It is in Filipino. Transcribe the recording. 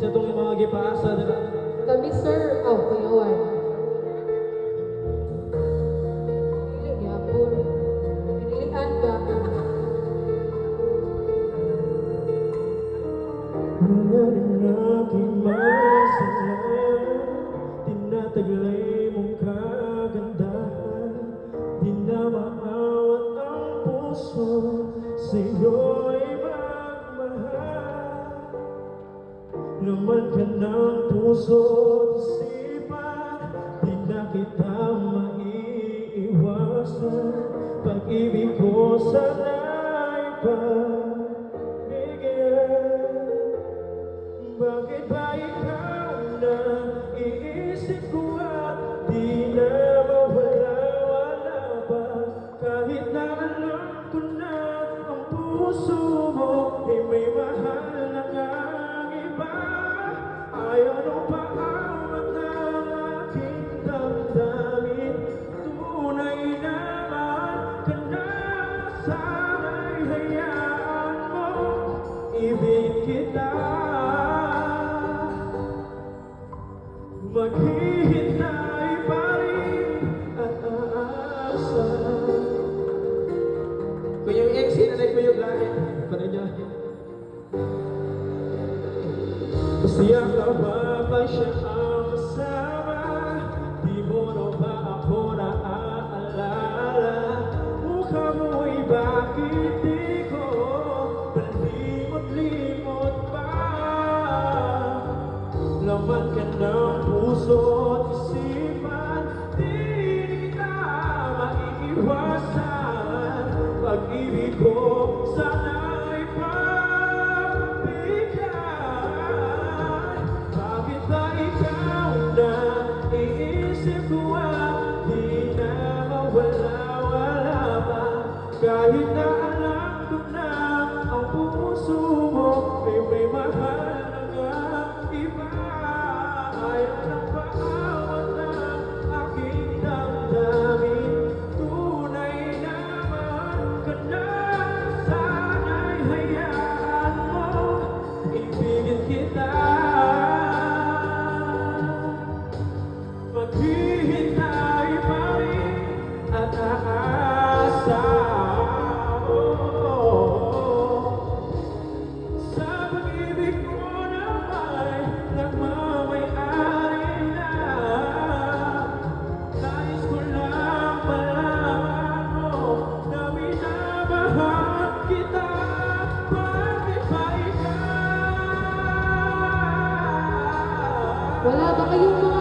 Isa itong mga gipaasa, diba? Kami, sir. Oh, Kuya Juan. Pili, yapon. Pinilihan ka. Mga rin aking masaya, tinataglay mong kagandahan. Di na maawat ang puso, sa'yo'y magmahal. Laman ka ng puso at isipan, di na kita maiiwasan. Pag-ibig ko sana'y pagbigyan. Bakit ba ikaw na iisip ko at di na mawala-wala pa? Kahit na alam ko na ang puso mo ay may mahal na ngang iba. Ayaw nung paawat ng aking damdamin. Tunay naman ka na, sana'y hayaan mo ibig kita. Maghihintay pa rin at aasa. Kung yung ex, hinanay ko yung langit. Paano niya? Masaya ka ba ba siya ang kasama? Di mo na ba ako naaalala? Mukha mo'y bakit di ko palimot-limot pa? Laman ka ng puso at isipan, di kita maiiwasan. Pag-ibig ko sana'y pagbigyan. Bakit ba ikaw na iisip ko at di na mawala-wala pa? Kahit na alam ko na ang puso mo ay may mahal na ngang iba. Ayaw ng paawat ng aking damdamin. Tunay naman ka na, sana'y hayaan mo ibigin kita. Maghihintay pa rin at aasa. Sa pag-ibig mo na may nagmamay-ari na. Nais ko lang malaman mo na minamahal kita. Bakit ba ikaw? Wala ba kayong mga